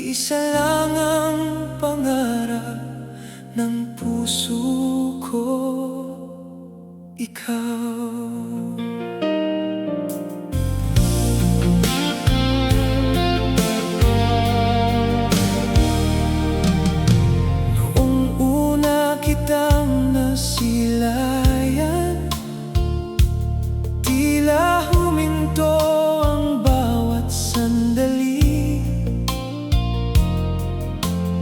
Isa lang ang pangarap ng puso ko, ikaw. Noong una kitang nasilayan, tila huminto ang bawat sandali.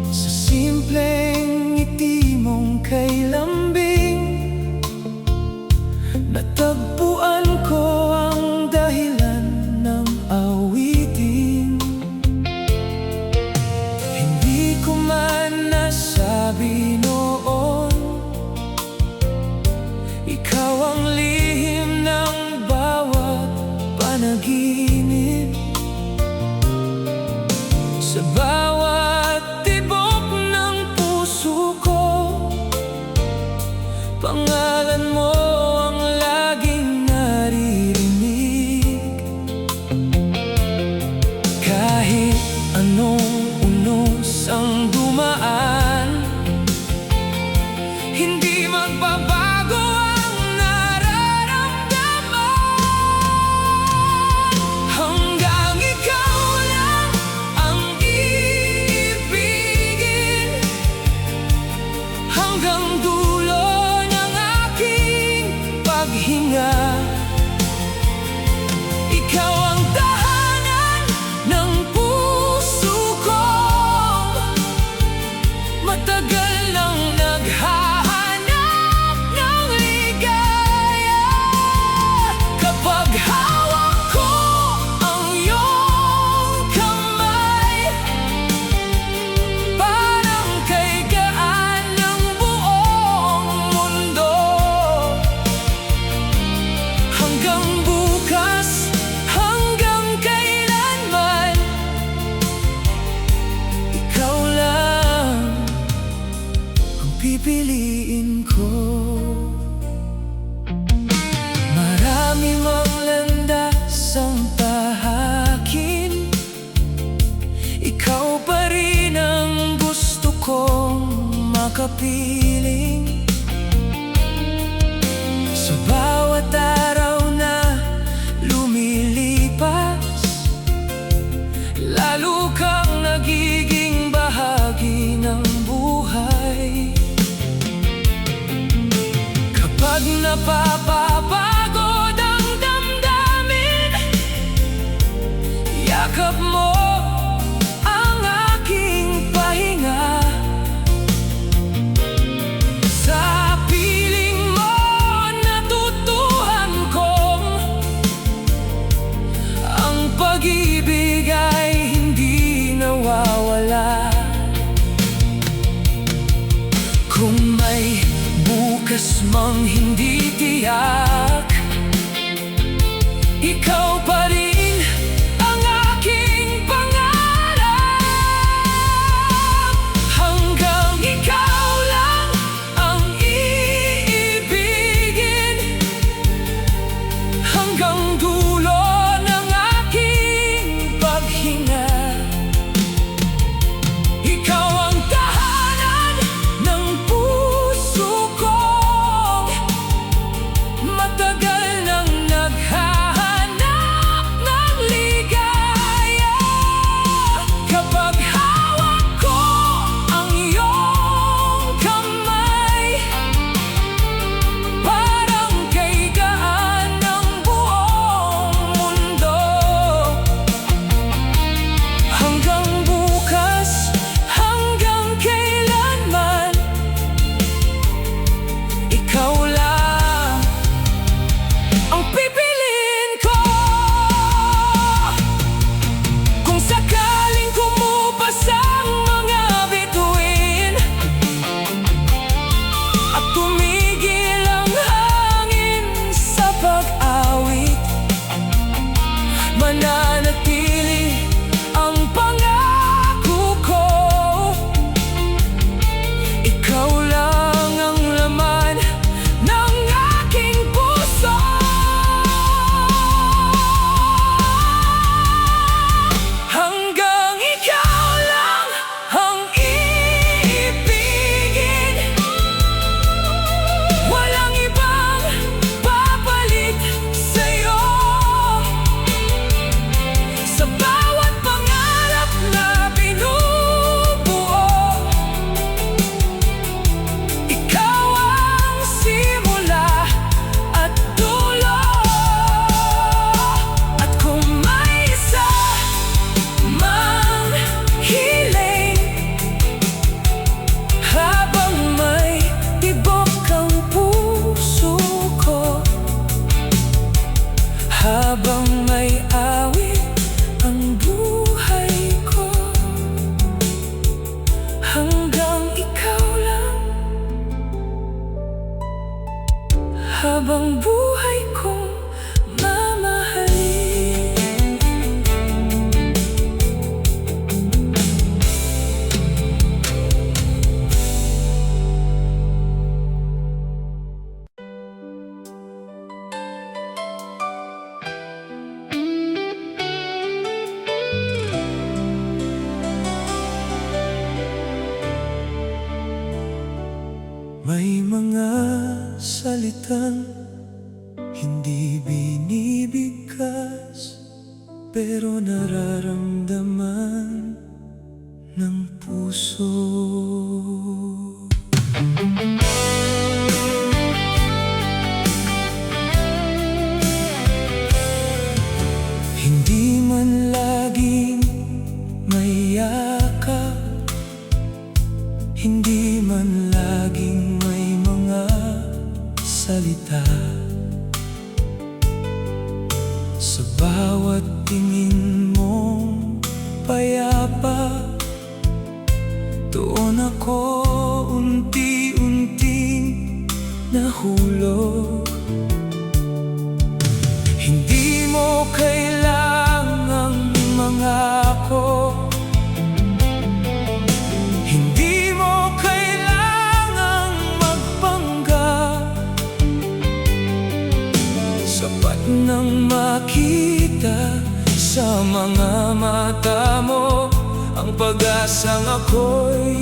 Sa simpleng ngiti mong kay lambing, natagpuan ko ang dahilan ng awitin. Hindi ko man nasabi noon, ikaw ang lihim ng bawat panaginip. Sa bawat tibok ng puso ko, pangalan mo ang laging naririnig. Kahit anong unos ang dumaan, hindi magbabago ang nararamdaman. Hanggang ikaw lang ang iibigin, hanggang dulo ng aking paghinga. Ikaw ang tahanan ng puso ko, matagal nang naghahanap ng ligaya. Kapag hawak ko ang iyong kamay, parang kay gaan ng buong mundo. Hanggang bukas, hanggang kailanman, ikaw lang ang pipiliin ko. Marami mang landas ang tahakin, ikaw pa rin ang gusto kong makapiling. Sa bawat araw na lumilipas, lalo kang nagiging bahagi ng buhay. Kapag napapapagod ang damdamin, yakap mo ang aking pahinga. Sa piling mo natutuhan kong ang pag-ibig ay hindi nawawala. Kung may bukas mang hindi tiyak, ikaw pa rin ang aking pangarap. Hanggang ikaw lang ang iibigin, hanggang dulo ng aking paghinga. Ikaw ang tahanan ng puso ko, May mga salitang hindi binibigkas, pero nararamdaman ng puso. Hindi man laging may yakap, hindi man laging may mga salita. Sa bawat tingin mong payapa, doon ako unti-unting nahulog. Hindi mo kailangang mangako, hindi mo kailangang magpanggap. Sapat nang makita sa mga mata mo ang pag-asang ako'y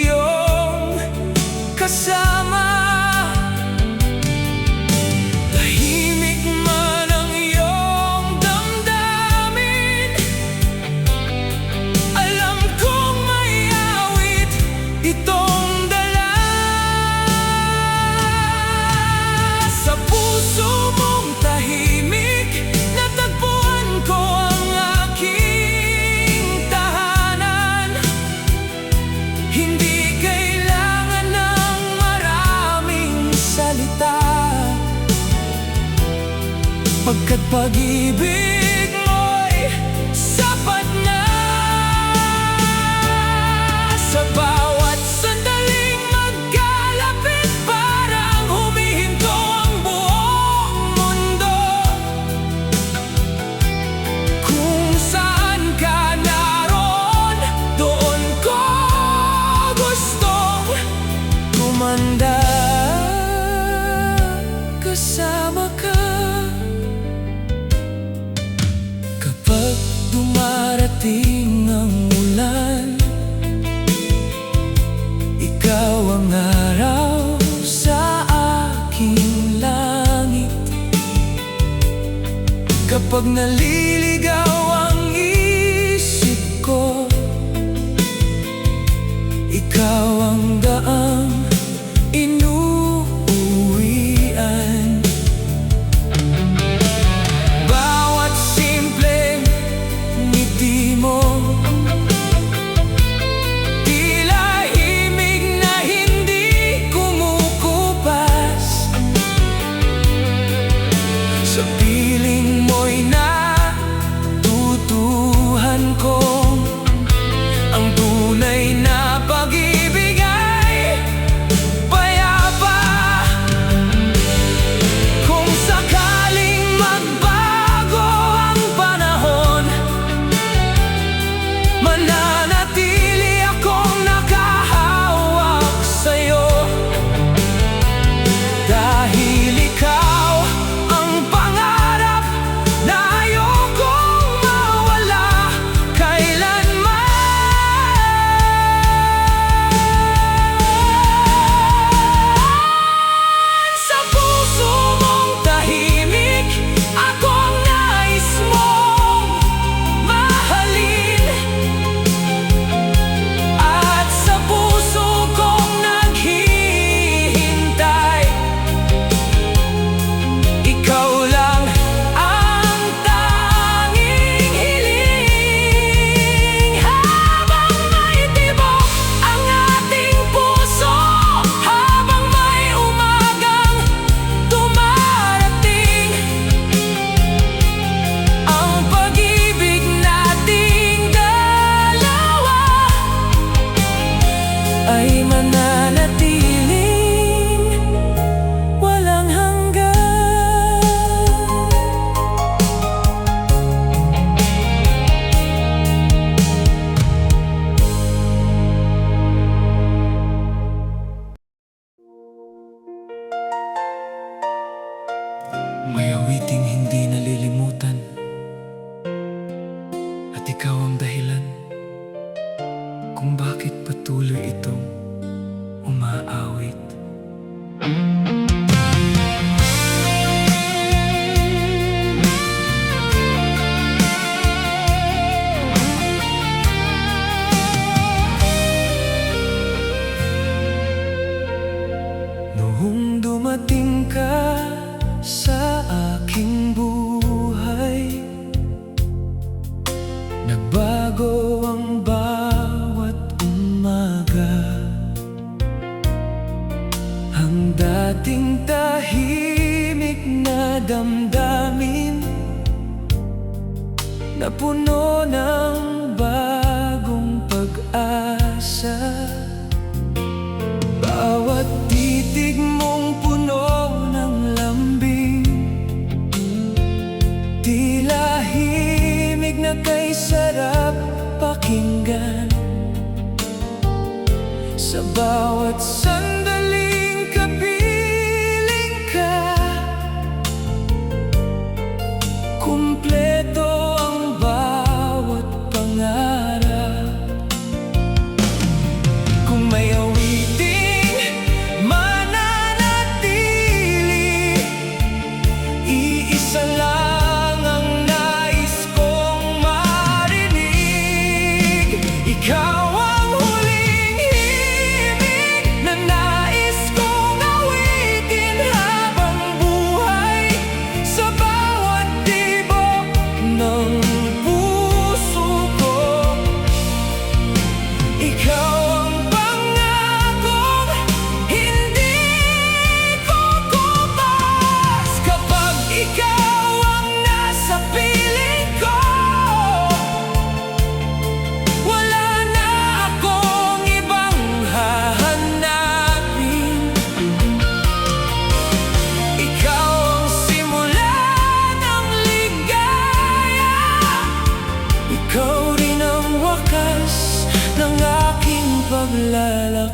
iyong kasama. Tahimik man ang iyong damdamin, alam kong may awit itong dala. Sa puso mong tahimik, natagpuan ko ang aking tahanan. Hindi kailangan ng maraming salita, pagkat pag-ibig mo'y sapat na. Sa bawat sandaling magkalapit, parang humihinto ang buong mundo. Kung saan ka naroon, doon ko gustong kumanda. Kasama ka kapag dumarating ang ulan, ikaw ang araw sa aking langit. Kapag naliligaw ang isip ko, ikaw ang daang inuuwian. Bawat simpleng ngiti mo, tila himig na hindi kumukupas. Sa piling mo'y natutuhan kong ang tunay na pag-ibig ay payapa. Kung sakaling magbago ang panahon, mananatili akong nakahawak sa'yo. Dahil ikaw ang pangarap na ayokong mawala kailanman. Sa puso mong tahimik, ako ang nais mong mahalin. At sa puso kong naghihintay, ikaw lang ang tanging hiling. Habang may tibok ang ating puso, habang may umagang dumarating, ang pag-ibig nating dalawa ay mananatiling walang hanggan. May awiting hindi nalilimutan, at ikaw ang dahilan kung bakit patuloy itong umaawit. Noong dumating ka sa aking buhay, nagbago ang bawat umaga. Ang dating tahimik na damdamin, napuno ng bagong pag-asa. Bawat titig mong puno ng lambing, tila himig na kay sarap pakinggan. Sa bawat sandaling kapiling ka, kumpleto ang bawat pangarap. Kung may awiting mananatili, iisa lang ang nais kong marinig. Ikaw ang huling himig na nais kong awitin habang buhay. Sa bawat tibok ng puso ko, ikaw ang pangakong hindi kukupas. Kapag ikaw ang nasa piling ko, wala na akong ibang hahanapin. Ikaw ang simula ng ligaya, ikaw rin ang wakas ng aking paglalakbay.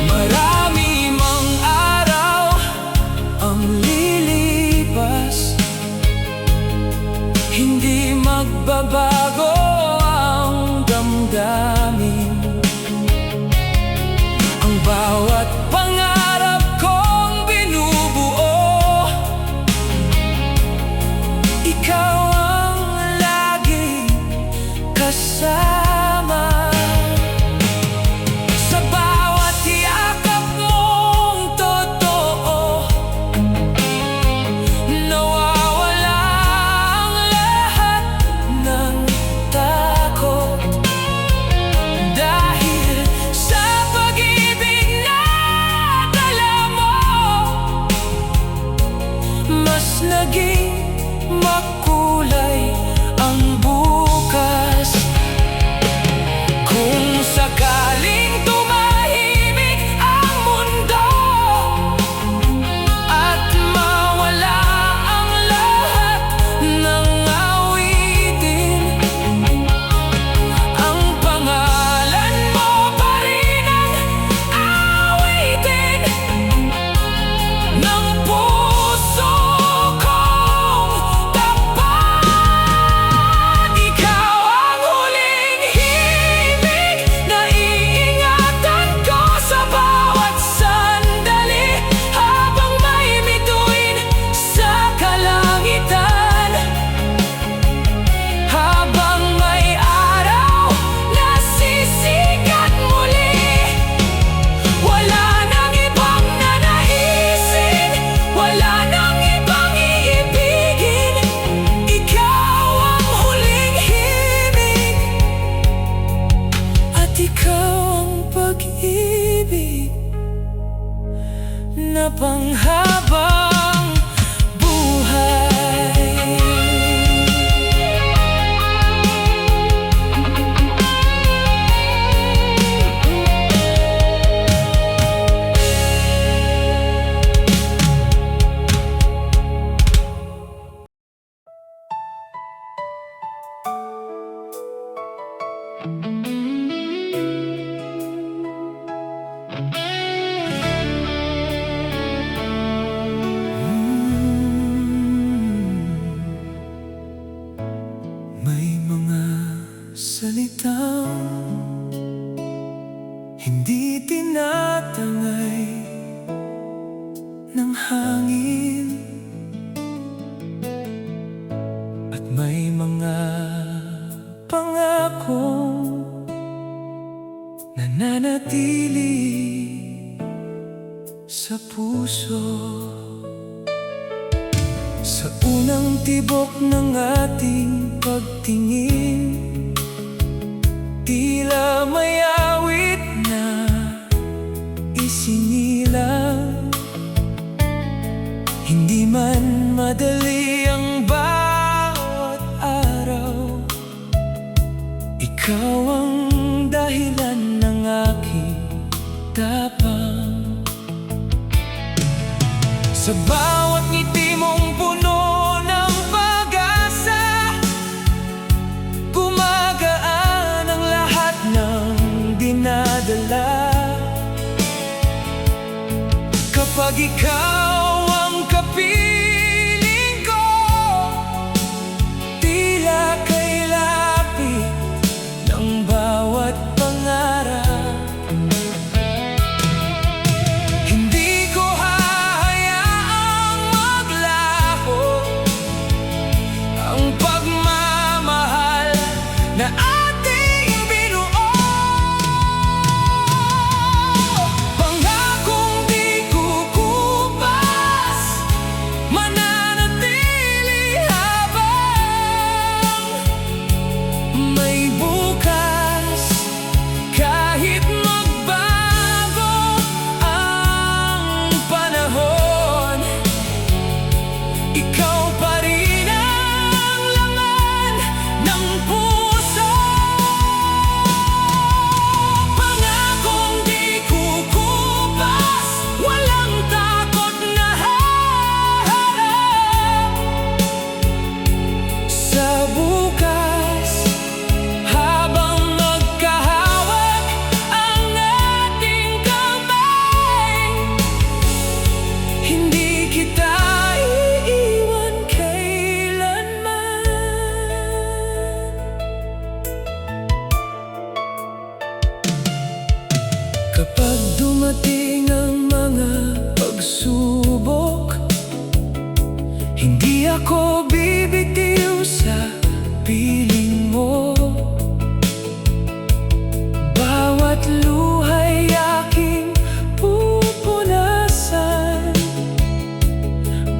Marami mang araw ang lilipas, hindi magbabago ang damdamin. Ang bawat pangarap kong binubuo, ikaw ang lagi kasama. Sa bawat yakap mong totoo, nawawala ang lahat ng takot. Dahil sa pag-ibig na dala mo, mas naging makulay ang bukas. Kung sakaling tumahimik ang mundo at mawala ang lahat ng awitin, ang pangalan mo pa rin ang awitin ng puso kong tapat. Ikaw ang huling himig na iingatan ko sa bawat sandali, habang may bituin sa kalangitan. Habang may araw na sisikat muli, wala nang ibang nanaisin, wala nang ibang iibigin. Ikaw ang huling himig, at ikaw ang pag-ibig na panghabang buhay. May mga salitang at may mga pangakong nananatili sa puso. Sa unang tibok ng ating pagtingin, tila may awit na isinilang. Hindi man madali ang bawat araw, ikaw ang dahilan ng aking tapang. Sa bawat ngiti mong puno ng pag-asa, gumagaan ang lahat ng dinadala. Kapag ikaw ang kapiling ko, tila kay lapit ng bawat pangarap. Hindi ko hahayaang maglaho ang pagmamahal na ating binuo. Pangakong di kukupas, mananatili habang may bukas. Kahit magbago ang panahon, ikaw pa rin ang laman ng puso. Pangakong di kukupas, walang takot na haharap sa bukas. Habang magkahawak ang ating kamay, hindi kita iiwan kailanman. Kapag dumating ang mga pagsubok, hindi ako bibitiw sa piling mo. Bawat luha'y aking pupunasan,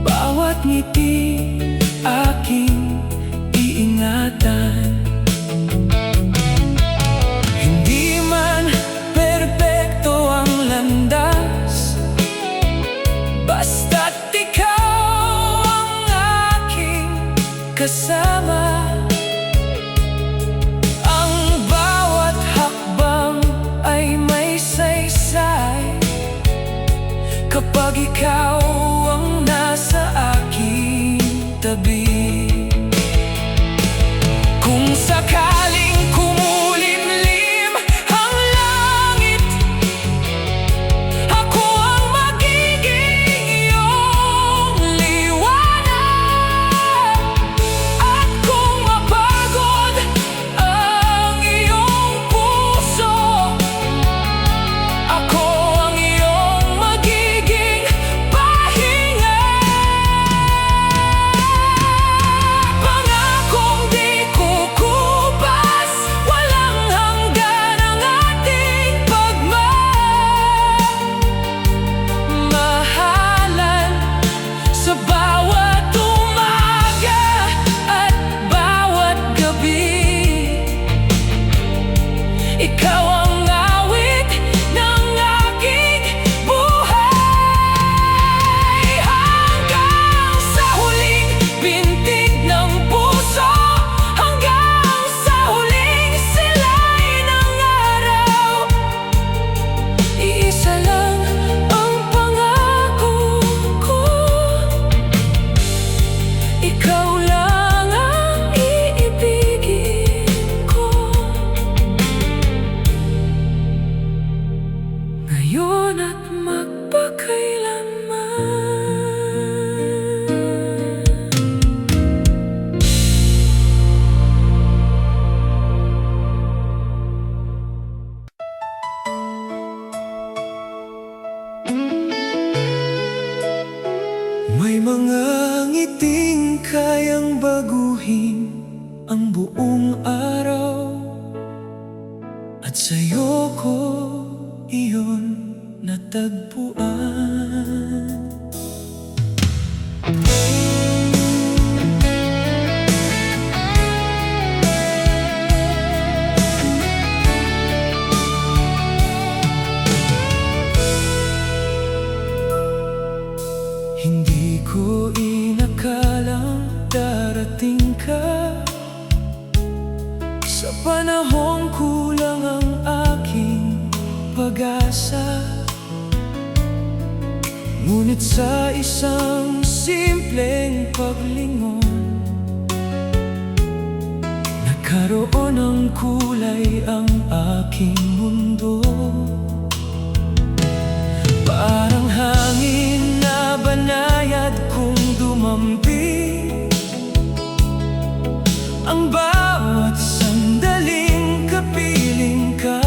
bawat ngiti aking iingatan. Hindi man perpekto ang landas, basta't ikaw ang aking kasama. Ang bawat hakbang ay may saysay kapag ikaw ang nasa aking tabi. Kung sakaling kumulimlim ang langit, ako ang magiging iyong liwanag. At kung mapagod ang iyong puso, ako ang iyong magiging pag baguhin ang buong araw, at sa'yo ko iyon natagpuan. Hindi ko inakalang darating ka sa panahong kulang ang aking pag-asa. Ngunit sa isang simpleng paglingon, nagkaroon ng kulay ang aking mundo. Parang hangin na banayad kung dumampi, ang bawat sandaling kapiling ka.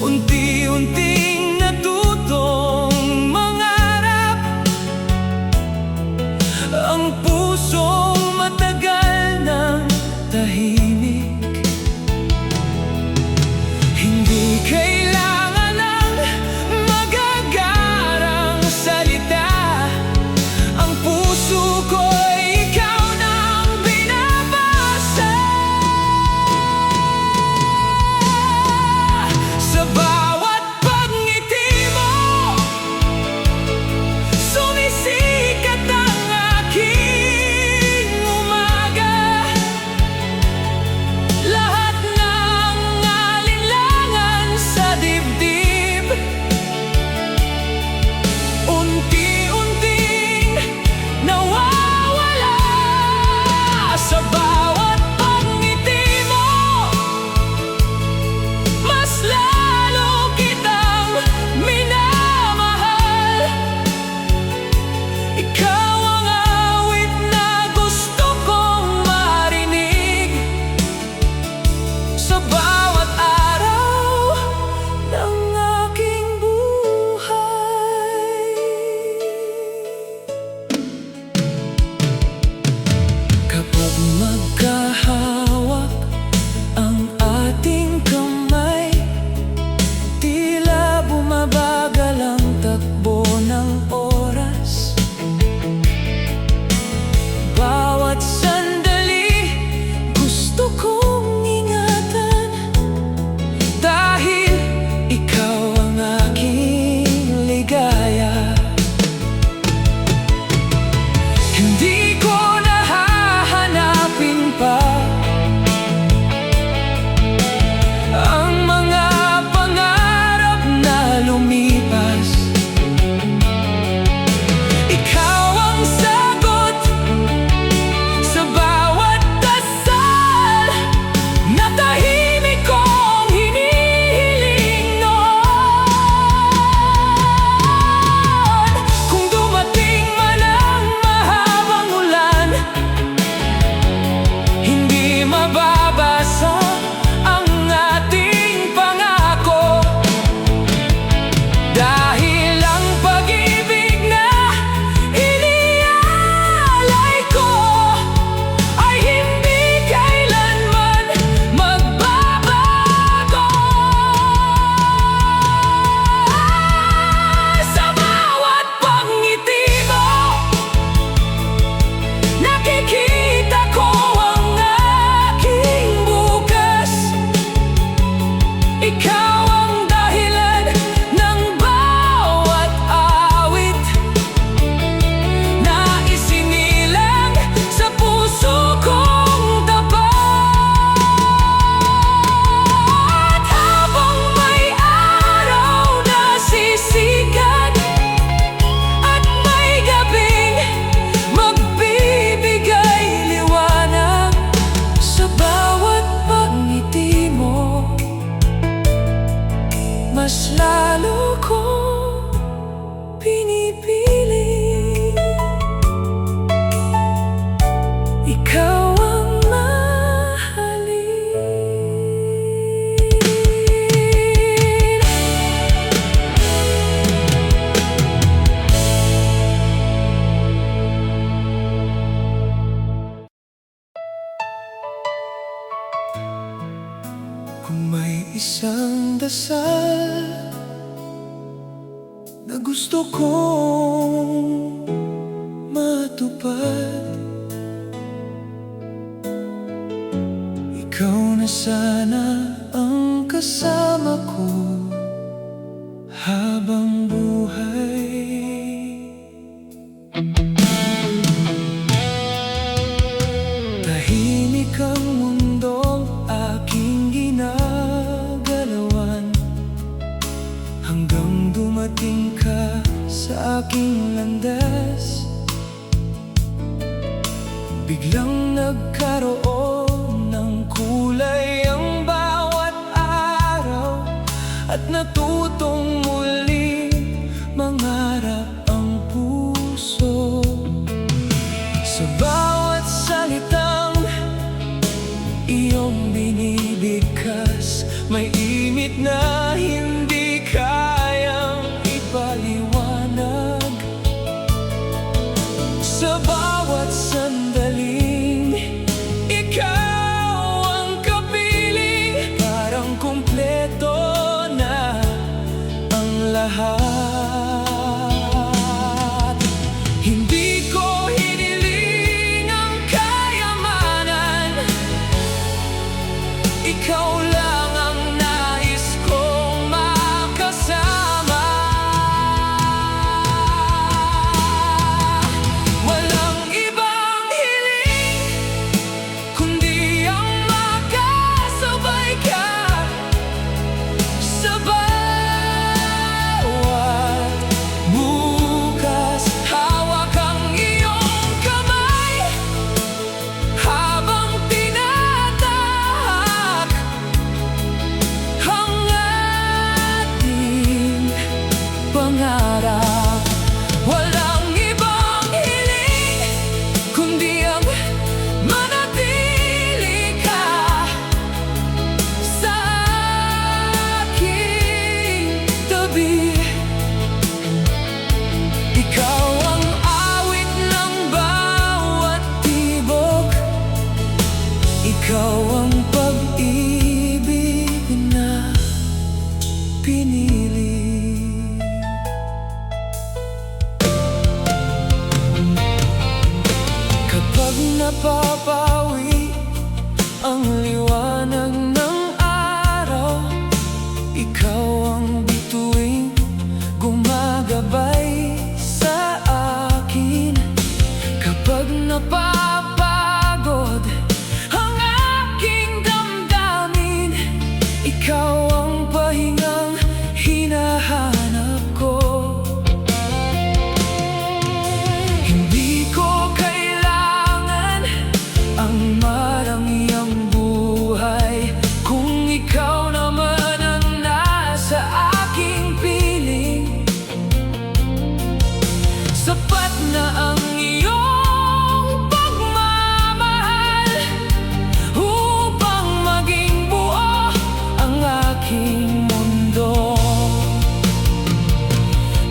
Unti-unting natutong mangarap ang pusong matagal ng tahimik. Hindi kailangan ng magagarang salita, ang puso ko'y ikaw nang binabasa. Sa bawat pagngiti mo, sumisikat ang aking umaga. Lahat ng alinlangan sa dibdib, unti-unting nawawala. Sa bawat pagngiti mo, mas lalo kitang minamahal. Ikaw ang awit na gusto kong marinig sa bawat araw ng aking buhay. Kapag magkahawak ang ating kamay, tila bumabagal ang takbo ng oras. Bawat sandali gusto kong ingatan, dahil ikaw ang aking ligaya. Hindi ko nahahanapin pa ang mga pangarap na lumipas. Ikaw ang sagot sa bawat dasal na tahimik kong hinihiling noon. Kung dumating man ang mahabang isang dasal na gusto kong matupad. Ikaw na sana ang kasama ko habang buhay. Tahimik ang mundong aking ginagalawan hanggang dumating ka sa aking landas. Biglang nagkaroon ng kulay ang bawat araw at natutong muling mangarap ang puso. Sa bawat salitang iyong binibigkas, may imit na hindi kayang ipaliwanag. Sa bawat sandaling ikaw ang kapiling, parang kumpleto na ang lahat. Hindi ko hiniling ang kayamanan, ikaw lang ang nais kong makasama. Walang ibang hiling kundi ang makasabay ka sa bawat bukas. Hawak ang iyong kamay habang tinatahak ang ating pangarap. Walang ibang hiling kundi ang manatili ka sa aking tabi. Ikaw ang awit ng bawat tibok, ikaw ang pag-ibig na pinili. Kapag napapawi ang liwanag ng araw, ikaw ang bituing gumagabay sa akin. Kapag napapagod ang aking damdamin, ikaw ang pahingang hinahanap ko. Hindi ko kailangan ang marangyang buhay kung ikaw naman ang nasa aking piling. Sapat na ang iyong pagmamahal upang maging buo ang aking mundo.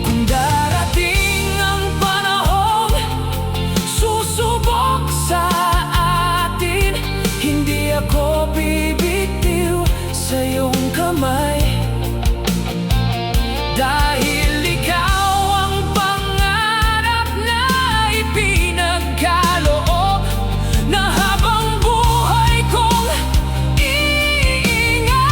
Kung darating ang panahong susubok sa atin, hindi ako bibitiw sa iyong kamay. Dahil ikaw ang pangarap na ipinagkaloob, na habang buhay kong iingatan.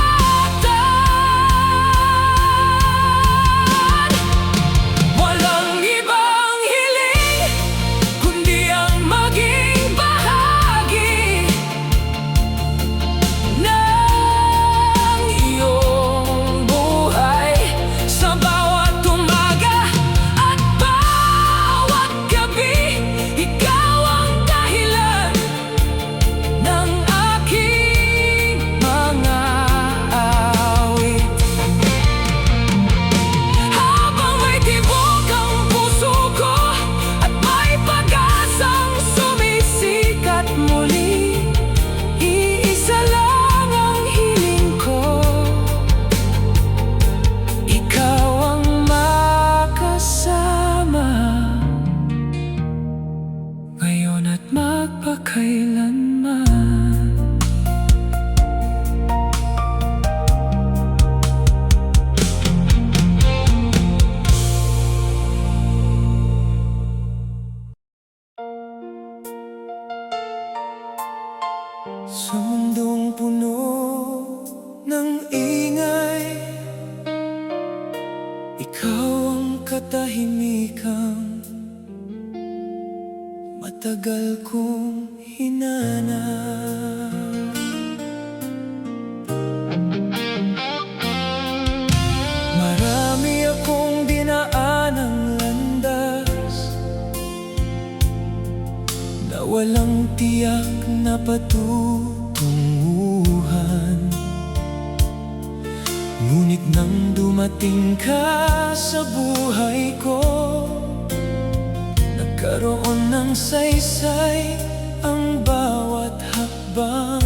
Walang ibang hiling kundi ang maging bahagi ng iyong buhay. Sa bawat umaga at bawat gabi, ikaw ang dahilan ng aking mga awit. Habang may tibok ang puso ko at may pag-asang sumisikat muli, iisa lang ang hiling ko, ikaw ang makasama ngayon at magpakailanman. Sa mundong puno ng ingay, ikaw ang katahimikang matagal kong hinanap. Marami akong dinaanang landas na walang tiyak na patutunguhan, ngunit nang dumating ka sa buhay ko, nagkaroon ng saysay ang bawat hakbang.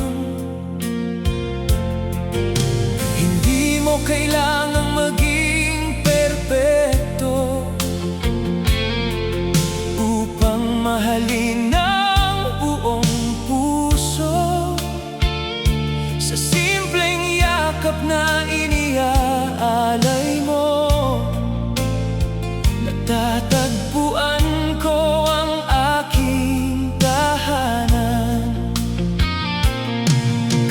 Hindi mo kailangang maging perpekto upang mahalin ng buong puso. Sa simpleng yakap na iniaalay mo, natatagpuan ko ang aking tahanan.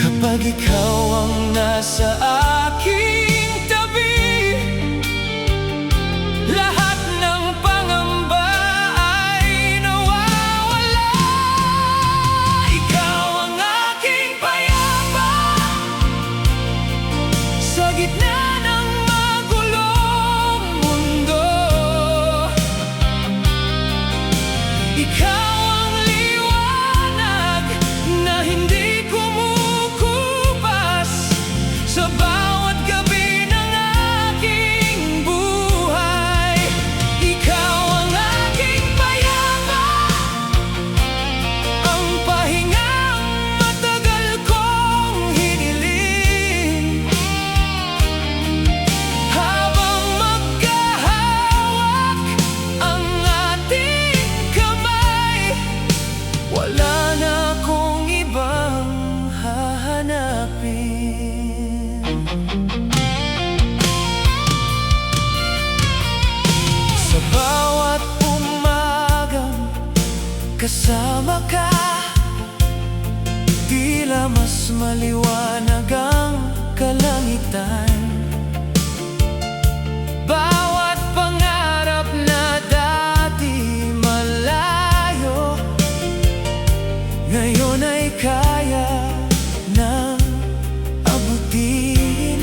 Kapag ikaw ang nasa aking tabi, lahat ng pangamba ay nawawala. Ikaw ang aking payapa sa gitna ng magulong mundo. Ikaw ang liwanag na hindi kumukupas sa bawat gabi ng aking buhay. Ikaw ang aking payapa, ang pahingang matagal kong hiniling. Habang magkahawak ang ating kamay, wala na akong ibang hahanapin. Sa bawat umagang kasama ka, tila mas maliwanag ang kalangitan. Bawat pangarap na dati malayo, ngayon ay kaya nang abutin.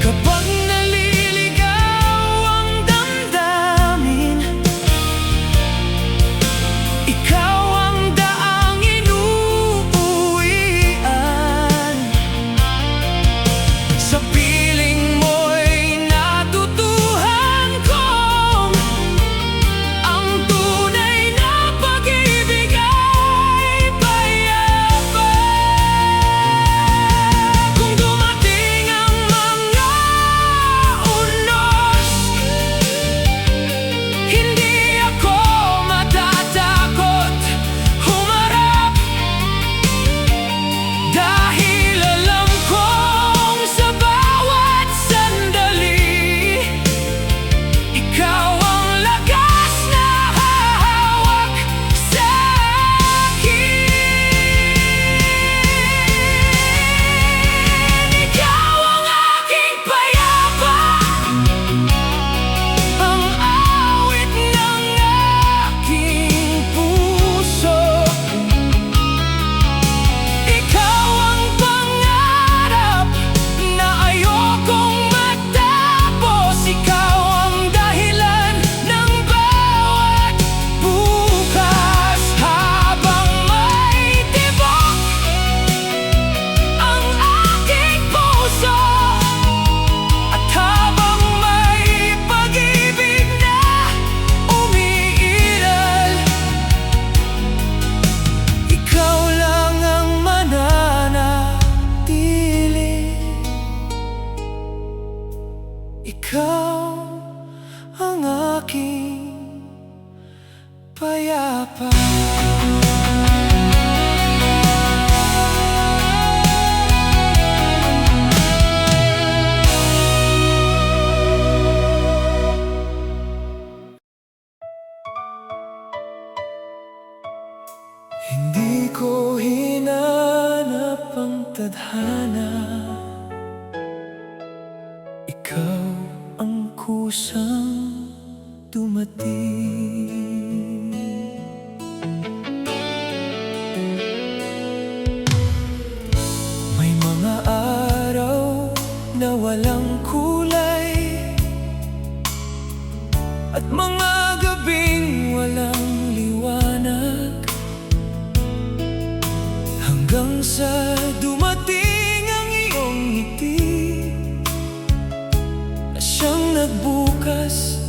Kapag naliligaw ang damdamin, ikaw ang daang inuuwian. Sa piling mo'y natutuhan kong ang tunay na pag-ibig ay payapa. Kung dumating ang mga unos, hindi ako matatakot humarap, dahil alam kong sa bawat sandali, ikaw ang lakas na hahawak sa akin. Ikaw ang aking payapa, ang awit ng aking puso. Ikaw ang pangarap na ayokong matapos. Ikaw ang dahilan ng bawat bukas. Habang may tibok ang aking puso, at habang may pag-ibig na umiiral, ikaw lang ang mananatili. Ikaw ang aking payapa. Hindi Di ko hinanap ang tadhana, ikaw ang kusang dumating. May mga araw na walang kulay, at mga gabing walang liwanag, hanggang sa dumating ang iyong ngiti na siyang nagbukas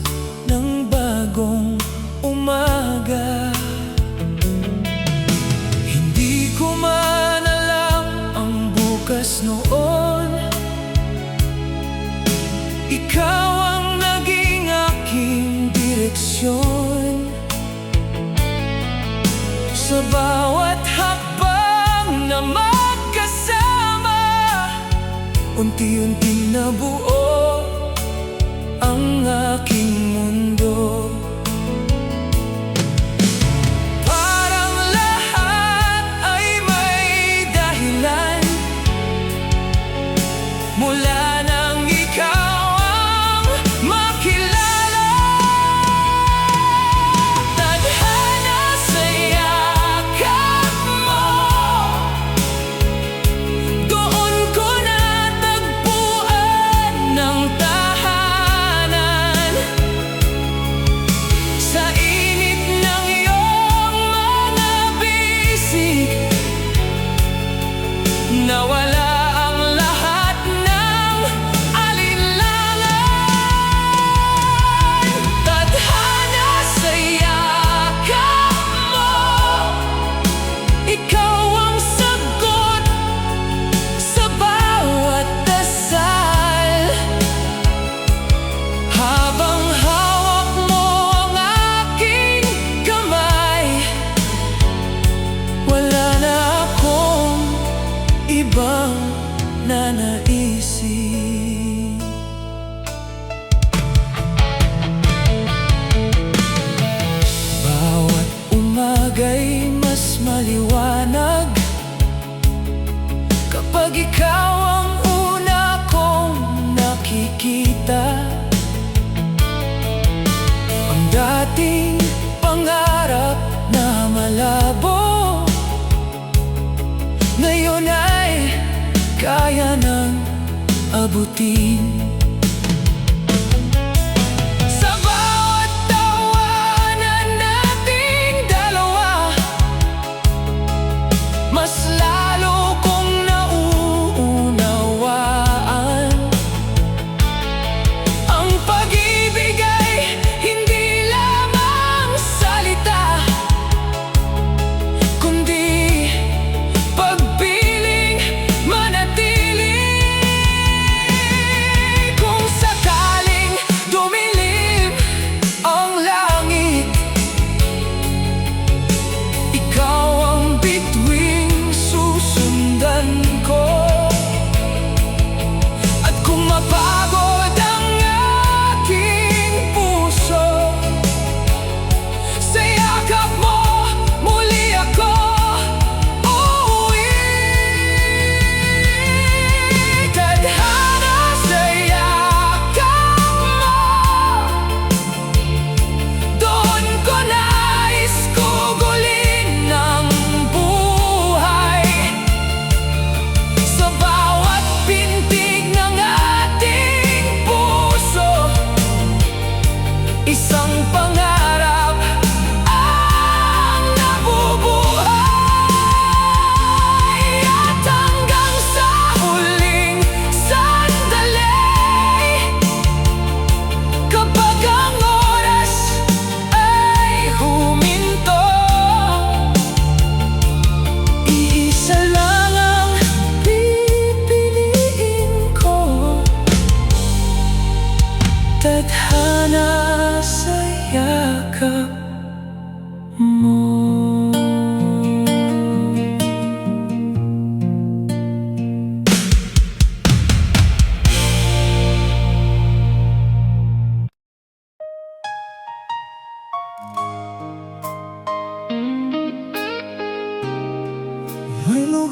ng bagong umaga. Hindi ko man alam ang bukas noon, ikaw ang naging aking direksyon. Sa bawat hakbang na magkasama, unti-unting nabuo ang aking mundo. Parang lahat ay may dahilan, mula nang ikaw ang makilala. Tadhana sa yakap mo, doon ko natagpuan ng tahanan. Sa init ng iyong mga bisig, nawala ang lahat ng alinlangan. Tadhana sa yakap mo, ikaw ang sagot sa bawat dasal. Habang hawak mo ang aking kamay, wala na akong ibang nanaisin. Bawat umaga'y mas maliwanag kapag ikaw ang una kong nakikita. Ang dating pangarap na malabo, ngayon ay kaya nang abutin. Sa bawat tawanan nating dalawa, mas lalo kong nauunawaan. Ang pag-ibig ay hindi lamang salita, kundi pagpiling manatili.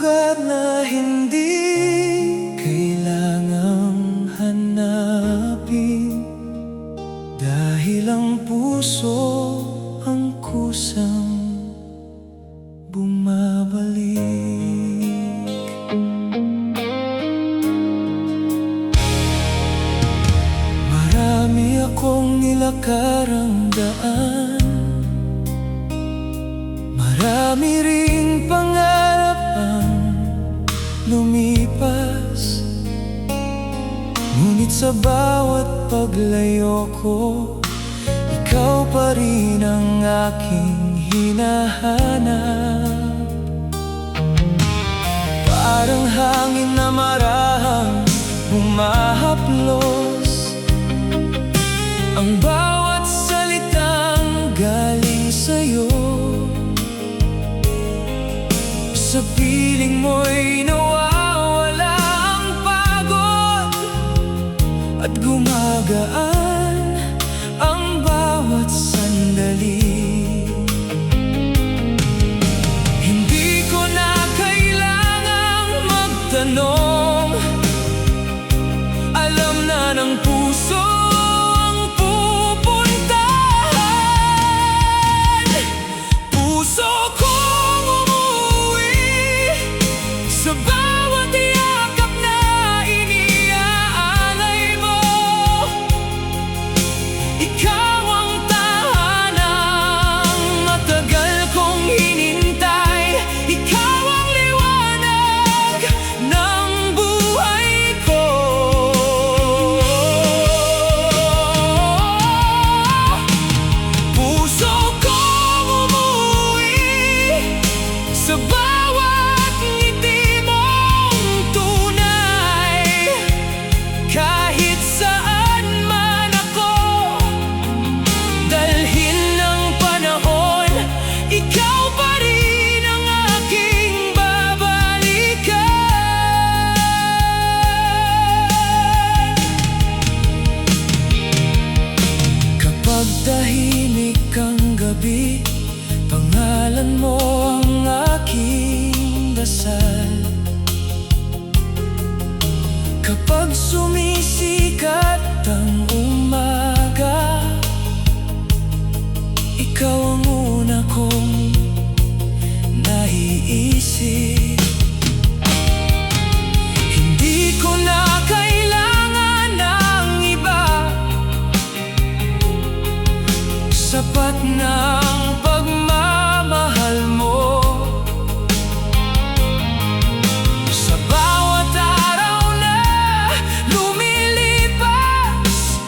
lugar na hindi kailangang hanapin, dahil ang puso ang kusang bumabalik. Marami akong nilakarang daan, marami ring pangarap ang lumipas, ngunit sa bawat paglayo ko, ikaw pa rin ang aking hinahanap. Parang hangin na marahang humahaplos, ang bawat salitang galing sa'yo. Sa piling mo'y nawawala ang pagod, at gumagaan ang bawat sandali. Hindi ko na kailangang magtanong, alam na ng puso ang pupuntahan. Puso kong umuwi sa bawat yakap na iniaalay mo. Ikaw ang tahanang matagal kong hinintay, ikaw ang liwanag ng buhay ko. Puso kong umuwi sa bawat ngiti mong tunay, kahit saan man ako dalhin ng panahon, ikaw pa rin ang aking babalikan. Kapag tahimik ang gabi, pangalan mo ang aking dasal. Kapag sumisikat ang umaga, ikaw ang una kong naiisip. Hindi ko na kailangan ng iba, sapat na ang pagmamahal mo. Sa bawat araw na lumilipas,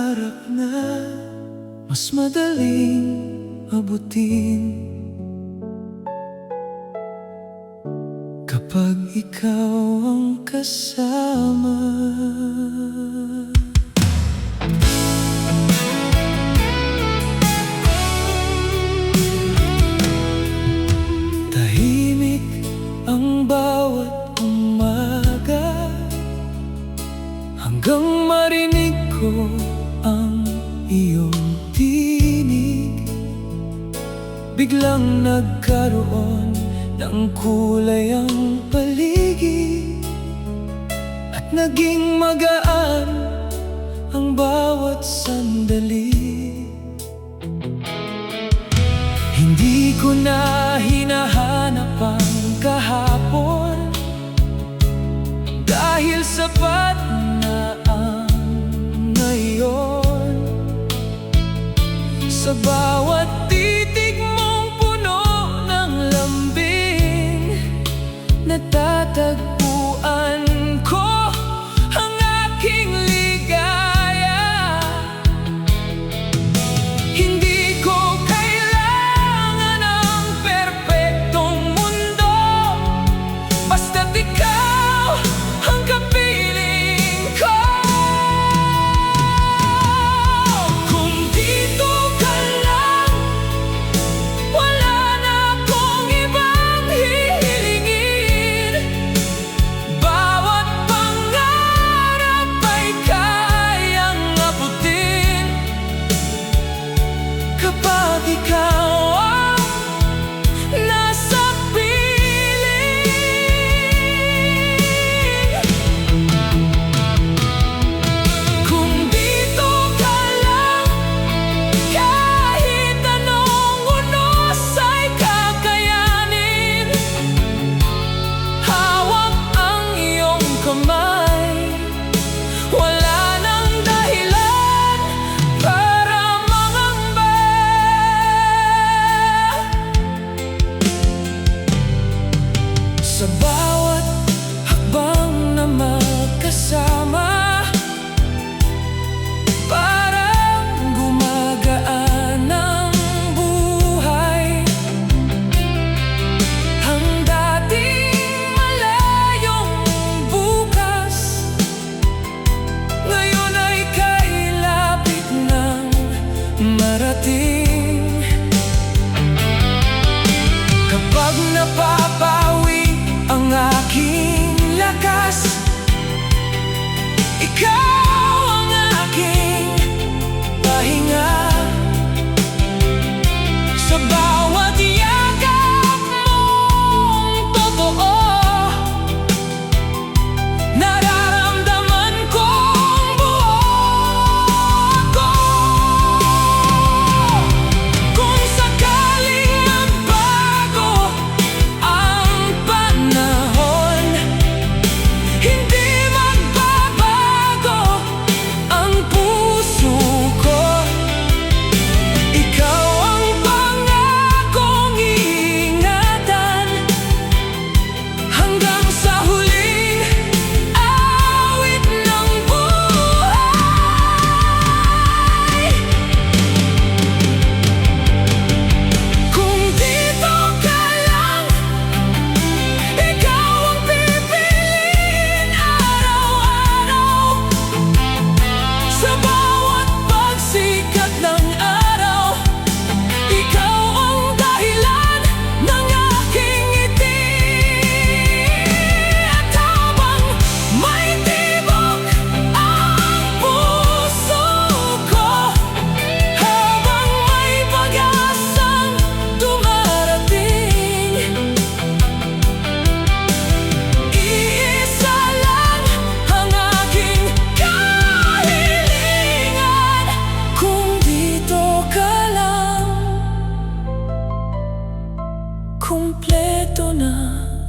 pangarap na mas madaling abutin kapag ikaw ang kasama. Tahimik ang bawat umaga hanggang marinig ko ang iyong tinig. Biglang nagkaroon ng kulay ang paligid at naging magaan ang bawat sandali. Hindi ko na hinahanap ang kahapon dahil sapat na ang ngayon. Sa bawat titig mong puno ng lambing, natatagpuan ko ang aking ligaya. Hindi ko kailangan ng perpektong mundo, basta't ikaw ang kapiling ko. Kung dito ka lang, wala na akong ibang hihilingin. Bawat pangarap ay kayang abutin kapag ikaw ang nasa piling. Kung dito ka lang, kahit anong unos ay kakayanin. Hawak ang iyong kamay, wala nang dahilan para mangamba. Sa bawat hakbang na magkasama, parang gumagaan ang buhay. Ang dating malayong bukas, ngayon ay kailapit ng marating. Kapag napapawi ang aking lakas, ikaw ang aking pahinga. Sa bawat yakap mong totoo, nararamdaman kong buo ako. Kung sakaling magbago ang panahon, hindi magbabago ang puso ko. Ikaw ang pangakong iingatan hanggang sa huling awit ng buhay. Kung dito ka lang, ikaw ang pipiliin araw-araw. Sa bawat pagsikat ng araw, ikaw ang dahilan ng aking ngiti. At habang may tibok ang puso ko, habang may pag-asang dumarating, iisa lang ang aking kahilingan. Kung dito ka lang, kumpleto na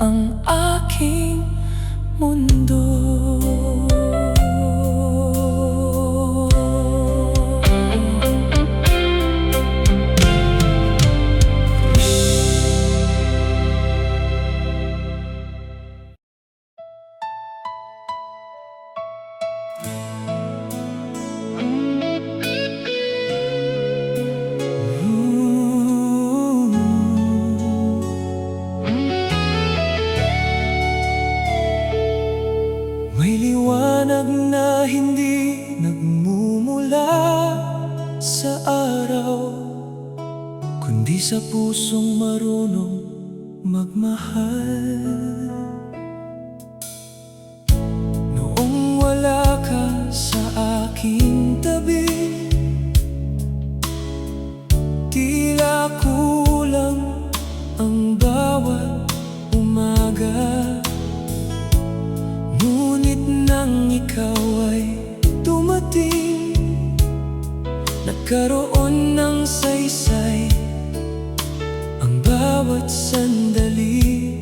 ang aking mundo. hindi nagmumula sa araw, kundi sa pusong marunong magmahal. Noong wala ka sa aking tabi, tila kulang ang bawat umaga. Ngunit nang ikaw ay dumating, nagkaroon ng saysay ang bawat sandali.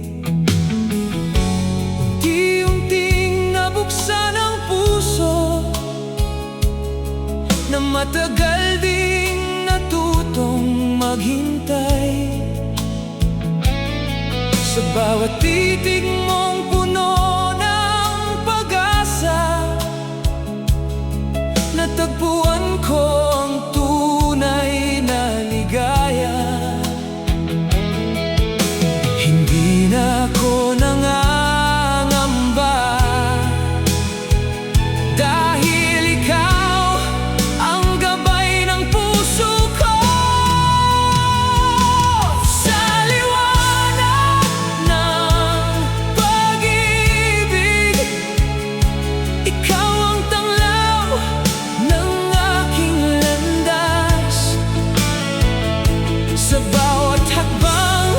Unti-unting nabuksan ang puso na matagal ding natutong maghintay. Sa bawat titig mong puno ng pag-asa, natagpuan ko ang tunay na ligaya. Hindi na ako nangangamba, dahil ikaw ang gabay ng puso ko. Sa liwanag ng pag-ibig, ikaw ang tanglaw ng aking landas. Sa bawat hakbang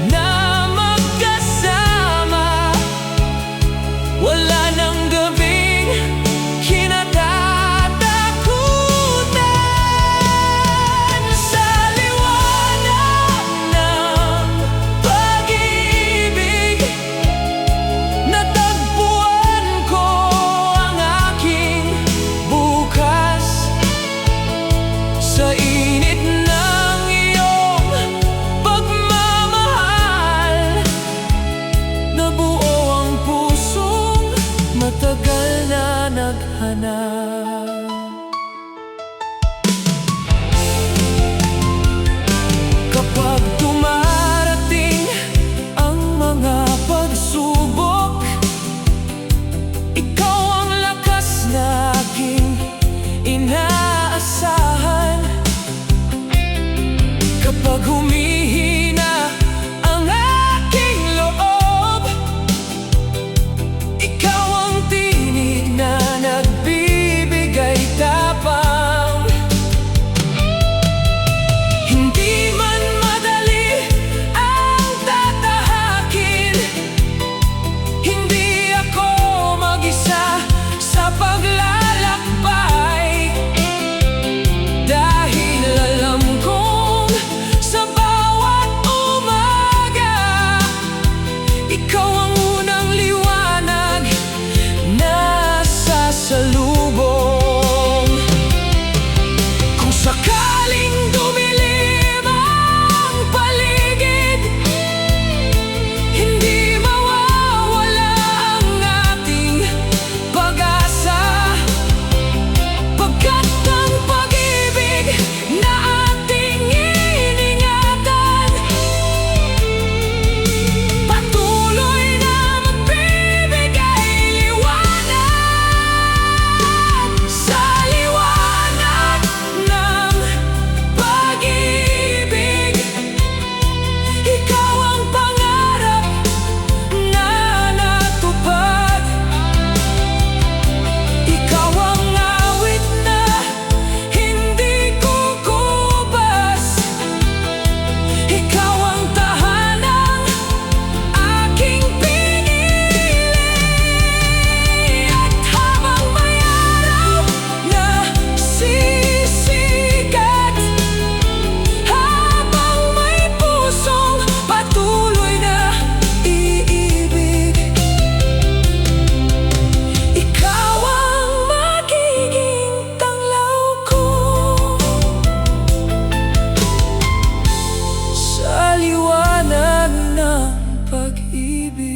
na magkasama, wala nang gabing kinatatakutan. Sa liwanag ng pag-ibig, natagpuan ko ang aking bukas. Sa init ng iyong pagmamahal, nabuo ang pusong matagal na naghanap. Kapag dumarating ang mga pagsubok, ikaw ang lakas na aking inaasahan. Kapag humihina ang aking loob, ikaw ang tinig na nagbibigay tapang. Hindi man madali ang tatahakin, hindi ako mag-isa sa paglalakbay. Dahil alam kong sa bawat umaga, ikaw ang unang liwanag na sasalubong. Kung sakaling dumilim ang paligid, hindi mawawala ang ating pag-asa, pagkat ang pag-ibig na ating iningatan, patuloy na magbibigay liwanag. Sa liwanag ng pag-ibig, ikaw ang pangarap na natupad. Ikaw ang awit na hindi kukubas. Ikaw ang tahanang aking pinili. At habang may araw na sisikat, habang may pusong patuloy na iibig, ikaw ang magiging tanglaw ko. Sa liwanag ng pag-ibig.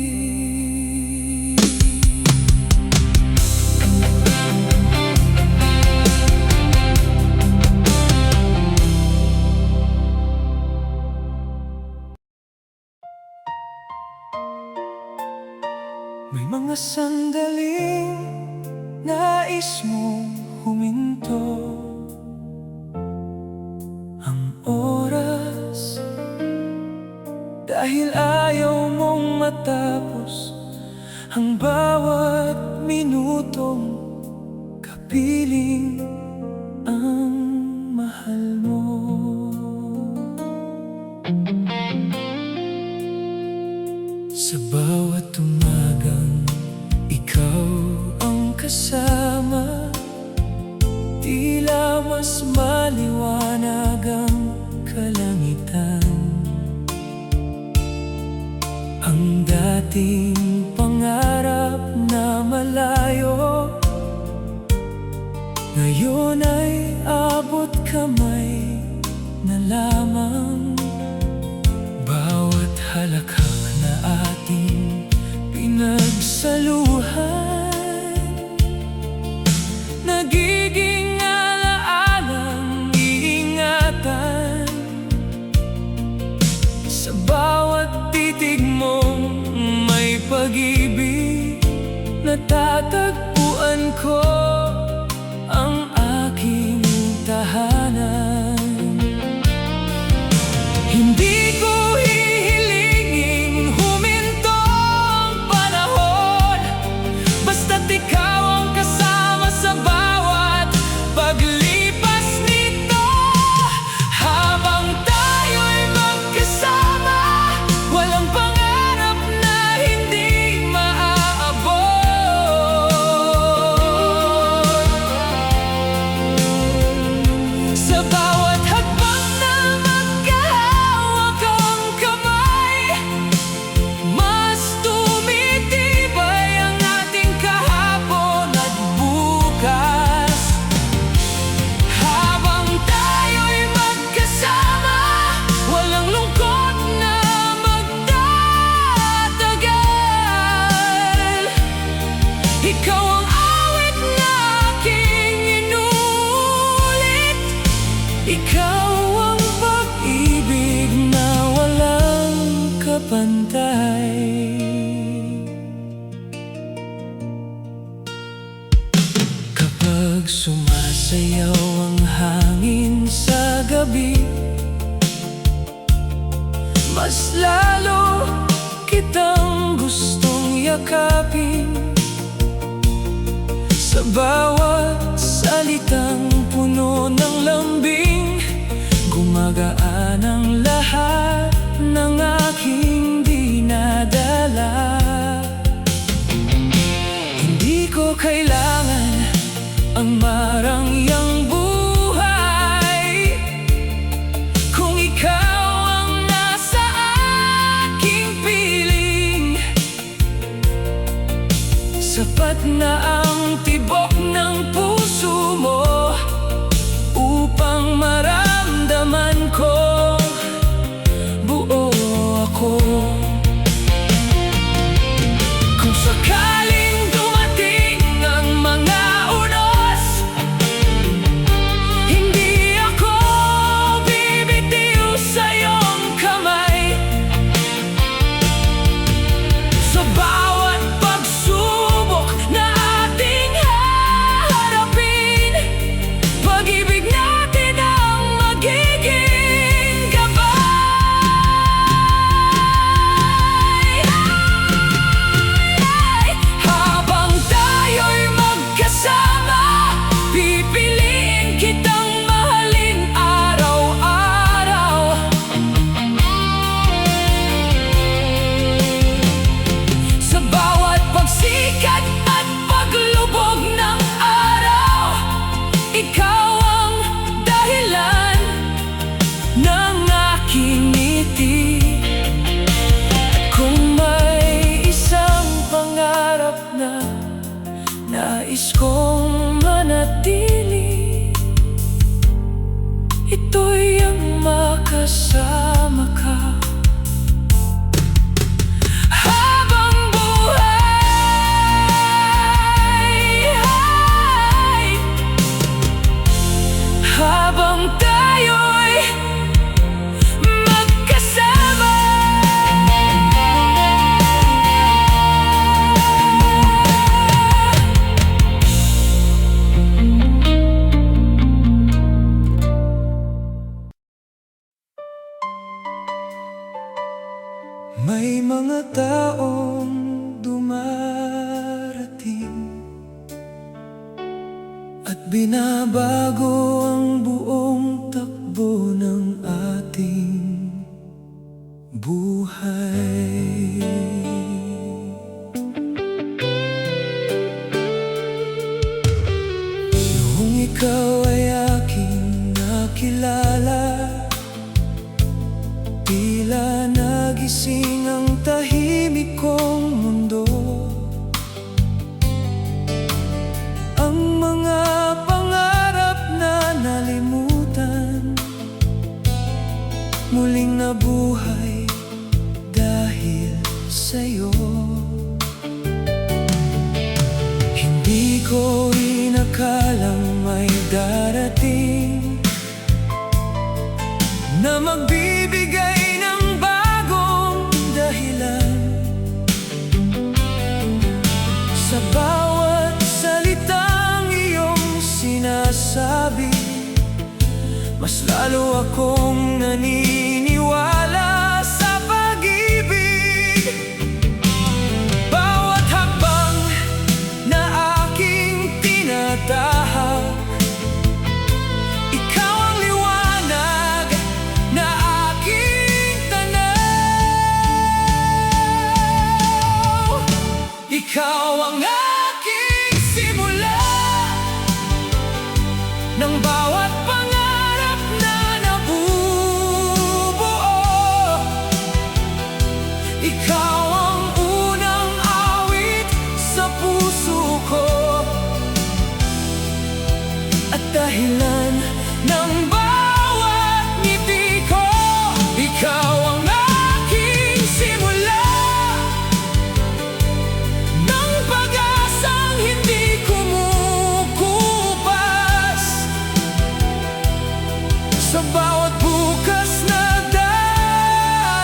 May mga sandaling nais mong huminto ang oras, dahil ayaw mong matapos ang bawat minutong kapiling ang mahal mo. Sa bawat umagang ikaw ang kasama, tila mas maliwanag ang kalangitan. Ang dating pangarap na malayo, ngayon ay abot kamay na lamang. Bawat halakhak na ating pinagsaluhan, nagiging alaalang iingatan. Sa bawat titig mong may pag-ibig, natatagpuan ko ang aking tahanan. Hindi ko hihilingin huminto ang panahon, basta't ikaw ang kasama sa bawat paglipas nito. Habang tayo'y magkasama, walang pangarap na hindi maaabot. Sa bawat hakbang na magkahawak ang kamay, mas tumitibay ang ating kahapon at bukas. Habang tayo'y magkasama, walang lungkot na magtatagal. Ikaw ang awit na aking inuulit, ikaw ang pag-ibig na walang kapantay. Kapag sumasayaw ang hangin sa gabi, mas lalo kitang gustong yakapin. Sa bawat salitang puno ng lambing, gumagaan ang lahat ng aking dinadala. Hindi ko kailangan ang marangyang buhay kung ikaw ang nasa aking piling. Sapat na ang tibok ng puso mo upang maramdaman ko buo ako. Kung sakaling dumating ang mga unos, hindi ako bibitiw sa iyong kamay. Sa bawat pagsubok na ating haharapin, pag-ibig natin ang magiging gabay. Habang tayo'y magkasama, pipiliin kitang mahalin araw-araw. Sa bawat pagsikat at paglubog ng araw, ikaw ang dahilan ng aking ngiti. At kung may isang pangarap na nais kong manatili, ito'y ang makasama ka habang buhay. Habang tayo'y magkasama. binabago ang buong takbo ng ating buhay. Noong ikaw ay aking nakilala, tila nagising ang tahimik kong mundo. Ang mga pangarap na nalimutan, muling nabuhay dahil sa'yo. Hindi ko inakalang may darating na magbibigay ng bagong dahilan. Sa bawat salitang iyong sinasabi, mas lalo akong naniniwala sa pag-ibig. Bawat hakbang na aking tinatahak, ikaw ang liwanag na aking tanaw. Ikaw ang aking simula ng bawat pangarap na nabubuo. Ikaw ang unang awit sa puso ko at dahilan ng bawat ngiti ko. Ikaw ang aking simula ng pag-asang hindi kumukupas. Sa bawat bukas na darating,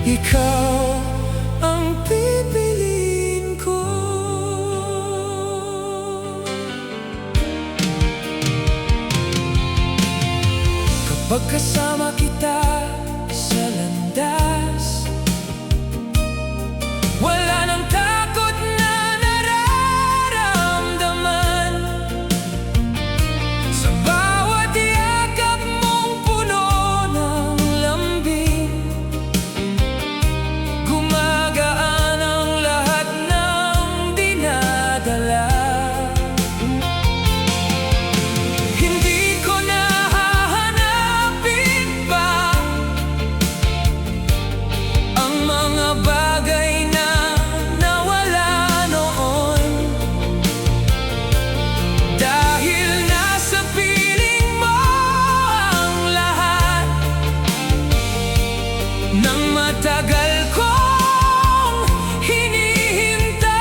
ikaw ang pipiliin ko. Kapag kasama kita sa landas, wala nang takot na nararamdaman. Sa bawat yakap mong puno ng lambing, gumagaan ang lahat ng dinadala. Hindi ko na hahanapin pa ang mga bagay na nawala noon, dahil nasa piling mo ang lahat ng matagal kong hinihintay.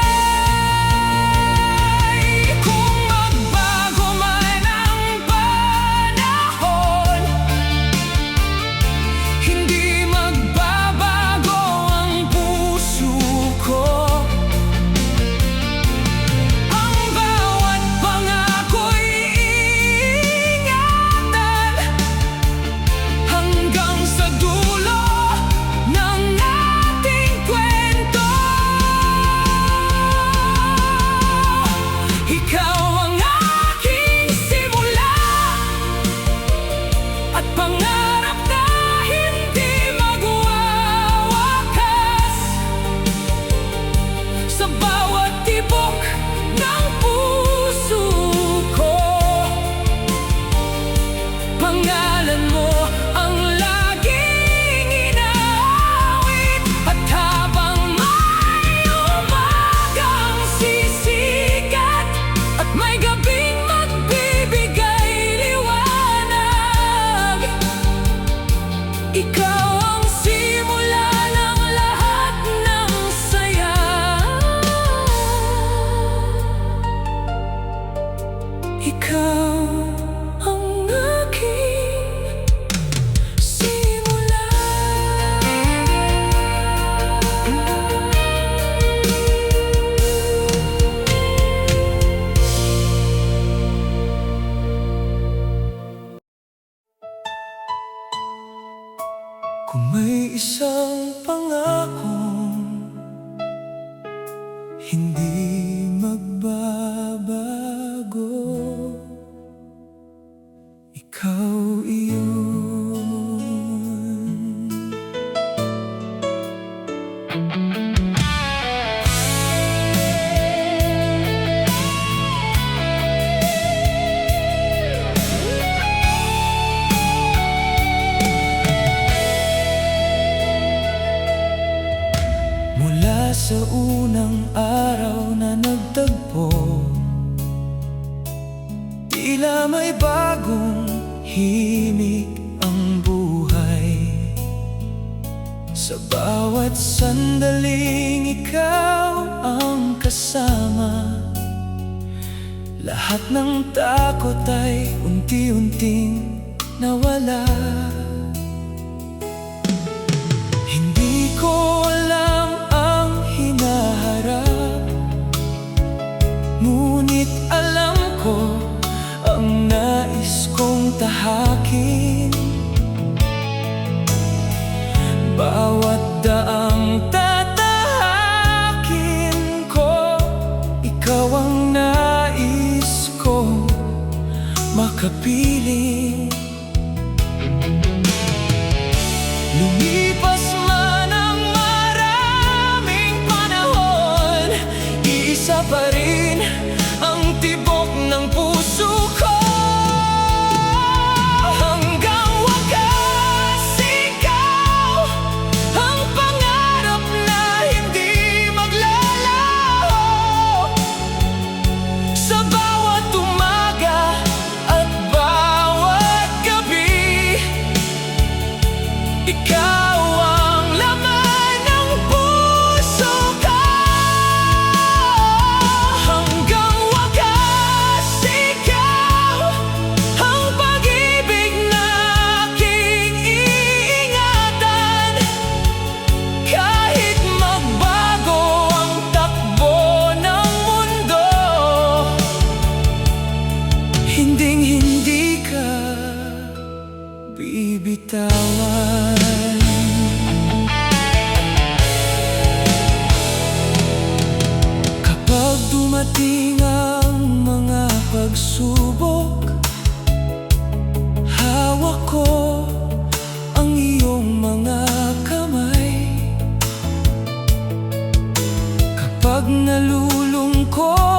Kung magbago man ang panahon, hindi magbabago ang puso ko. Ang bawat pangako'y iingatan hanggang sa dulo ng ating kwento. Ikaw ang aking simula at pangarap na hindi magwawakas. Sa bawat tibok ng puso ko, pangalan mo ang laging inaawit. At habang may umagang sisikat at may gabing magbibigay liwanag, ikaw ang simula ng lahat ng saya. Ikaw ang aking simula. Kung may isang pangakong hindi Mula sa unang araw na nagtagpo, tila may bagong himig ang buhay. Sa bawat sandaling ikaw ang kasama, lahat ng takot ay unti-unting nawala. Hindi ko alam ang hinaharap, ngunit alam ko ang nais kong tahakin. Bawat daang tatahakin ko, ikaw ang nais kong makapiling. Lumipas man ang maraming panahon, iisa pa rin ang tibok ng puso ko. Hanggang wakas, ikaw ang pangarap na hindi maglalaho. Sa bawat umaga at bawat gabi, ikaw ang laman ng puso ko. Hanggang wakas, ikaw ang pag-ibig na aking iingatan. Kahit magbago ang takbo ng mundo, hinding-hindi ka bibitawan. Kapag dumating ang mga pagsubok, hawak ko ang iyong mga kamay. Kapag nalulungkot,